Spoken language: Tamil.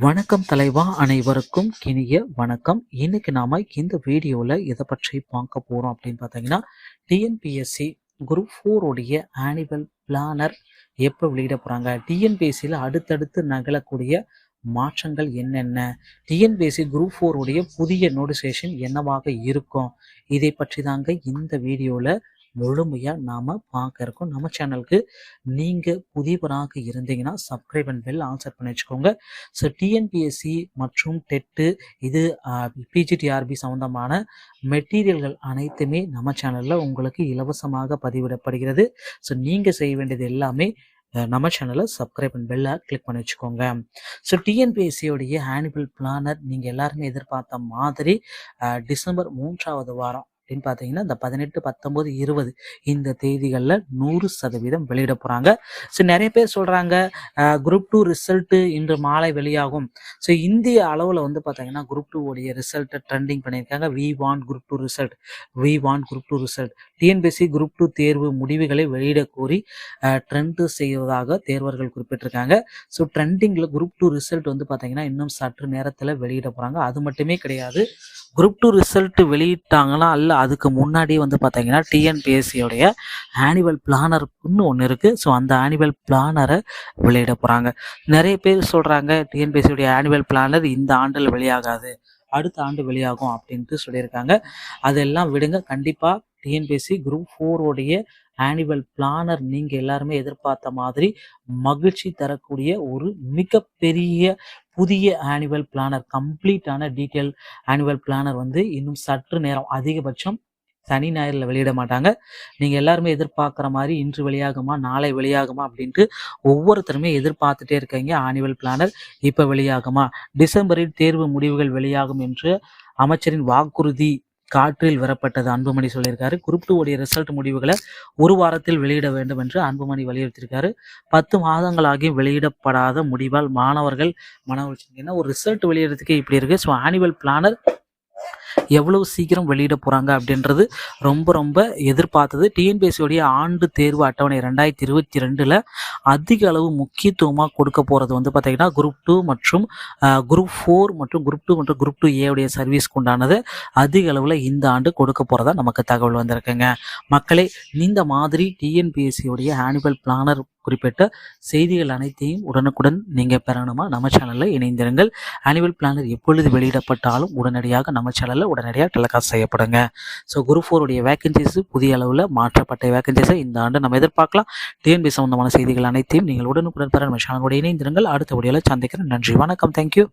வணக்கம் தலைவா, அனைவருக்கும் இனிய வணக்கம். இன்னைக்கு நாம இந்த வீடியோவில் எதை பற்றி பார்க்க போகிறோம் அப்படின்னு பார்த்தீங்கன்னா, டிஎன்பிஎஸ்சி குரூப் 4 உடைய ஆனுவல் பிளானர் எப்போ வெளியிட போகிறாங்க, டிஎன்பிஎஸ்சியில் அடுத்தடுத்து நகலக்கூடிய மாற்றங்கள் என்னென்ன, டிஎன்பிஎஸ்சி குரூப் 4 உடைய புதிய நோட்டிஃபிகேஷன் என்னவாக இருக்கும், இதை பற்றி தாங்க இந்த வீடியோவில் முழுமையாக நாம் பார்க்க இருக்கோம். நம்ம சேனலுக்கு நீங்கள் புதியவராக இருந்தீங்கன்னா subscribe and bell all set பண்ணி வச்சுக்கோங்க. ஸோ டிஎன்பிஎஸ்சி மற்றும் டெட்டு இது பிஜிடிஆர்பி சம்மந்தமான மெட்டீரியல்கள் அனைத்துமே நம்ம சேனலில் உங்களுக்கு இலவசமாக பதிவிடப்படுகிறது. ஸோ நீங்கள் செய்ய வேண்டியது எல்லாமே நம்ம சேனலை சப்ஸ்கிரைப் அண்ட் பெல்லை கிளிக் பண்ணி வச்சுக்கோங்க. ஸோ டிஎன்பிஎஸ்சியோடைய ஆனுவல் பிளானர் நீங்கள் எல்லாருமே எதிர்பார்த்த மாதிரி டிசம்பர் 3வது வாரம் அப்படின்னு பார்த்தீங்கன்னா இந்த 18, 19, 20 இந்த தேதிகளில் 100% வெளியிட போகிறாங்க. ஸோ நிறைய பேர் சொல்கிறாங்க குரூப் 2 ரிசல்ட்டு இன்று மாலை வெளியாகும். ஸோ இந்திய அளவில் வந்து பார்த்தீங்கன்னா குரூப் 2 உடைய ரிசல்ட்டை ட்ரெண்டிங் பண்ணியிருக்காங்க. We want group 2 result. TNPSC group 2 தேர்வு முடிவுகளை வெளியிட கோரி ட்ரெண்ட் செய்வதாக தேர்வர்கள் குறிப்பிட்டிருக்காங்க. ஸோ ட்ரெண்டிங்கில் குரூப் 2 ரிசல்ட் வந்து பார்த்தீங்கன்னா இன்னும் சற்று நேரத்தில் வெளியிட போகிறாங்க. அது மட்டுமே கிடையாது, குரூப் 2 ரிசல்ட் வெளியிட்டாங்கன்னா அல்ல அதுக்கு முன்னாடியே வந்து பார்த்தீங்கன்னா டிஎன்பிஎஸ்சியோடைய ஆனுவல் பிளானர்னு ஒன்று இருக்குது. ஸோ அந்த ஆனுவல் பிளானரை வெளியிட போகிறாங்க. நிறைய பேர் சொல்கிறாங்க டிஎன்பிஎஸ்சியோடைய ஆனுவல் பிளானர் இந்த ஆண்டில் வெளியாகாது, அடுத்த ஆண்டு வெளியாகும் அப்படின்ட்டு சொல்லியிருக்காங்க. அதெல்லாம் விடுங்க. கண்டிப்பாக டிஎன்பிஎஸ்சி குரூப் 4 உடைய ஆனுவல் பிளானர் நீங்கள் எல்லாருமே எதிர்பார்த்த மாதிரி மகிழ்ச்சி தரக்கூடிய ஒரு மிகப்பெரிய புதிய ஆனுவல் பிளானர், கம்ப்ளீட்டான டீட்டெயில் ஆனுவல் பிளானர் வந்து இன்னும் சற்று நேரம், அதிகபட்சம் சனி ஞாயிறில் வெளியிட மாட்டாங்க. நீங்கள் எல்லாருமே எதிர்பார்க்குற மாதிரி இன்று வெளியாகுமா நாளை வெளியாகுமா அப்படின்ட்டு ஒவ்வொருத்தருமே எதிர்பார்த்துட்டே இருக்கீங்க. ஆனுவல் பிளானர் இப்போ வெளியாகுமா, டிசம்பரில் தேர்வு முடிவுகள் வெளியாகும் என்று அமைச்சரின் வாக்குறுதி காற்றில் வரப்பட்டது. அன்புமணி சொல்லியிருக்காரு. குரூப் 2 உடைய ரிசல்ட் முடிவுகளை ஒரு வாரத்தில் வெளியிட வேண்டும் என்று அன்புமணி வலியுறுத்தியிருக்காரு. 10 மாதங்களாகி வெளியிடப்படாத முடிவால் மாணவர்கள் மன உளைச்சல். ஏன்னா ஒரு ரிசல்ட் வெளியிடறதுக்கு இப்படி இருக்கு. ஸோ ஆனுவல் பிளானர் எவ்வளவு சீக்கிரம் வெளியிட போகிறாங்க அப்படின்றது ரொம்ப எதிர்பார்த்தது. டிஎன்பிஎஸ்சியோடைய ஆண்டு தேர்வு அட்டவணை 2022 அதிக அளவு முக்கியத்துவமாக கொடுக்க போகிறது வந்து பார்த்தீங்கன்னா குரூப் 2 மற்றும் குரூப் 4 மற்றும் குரூப் 2 மற்றும் குரூப் 2A உடைய சர்வீஸ்க்கு உண்டானது அதிக அளவில் இந்த ஆண்டு கொடுக்க போகிறதா நமக்கு தகவல் வந்திருக்குங்க. மக்களே, இந்த மாதிரி டிஎன்பிஎஸ்சியோடைய ஆனுவல் பிளானர் குறிப்பிட்ட செய்திகள் அனைத்தையும் உடனுக்குடன் நீங்கள் பெறணுமா நம்ம சேனலில் இணைந்திருங்கள். ஆனுவல் பிளானர் எப்பொழுது வெளியிடப்பட்டாலும் உடனடியாக நம்ம சேனலில் உடனடியாக டெலிகாஸ்ட் செய்யப்படுங்க. ஸோ குரூப் 4 உடைய வேகன்சிஸ் புதிய அளவில் மாற்றப்பட்ட வேகன்சிஸை இந்த ஆண்டு நம்ம எதிர்பார்க்கலாம். டிஎன்பிஎஸ்சி சம்பந்தமான செய்திகள் அனைத்தையும் நீங்கள் உடனுக்குடன் பெற நம்ம சேனலோட இணைந்திருங்கள். அடுத்த வீடியோவில் சந்திக்கிறேன். நன்றி, வணக்கம், தேங்க்யூ.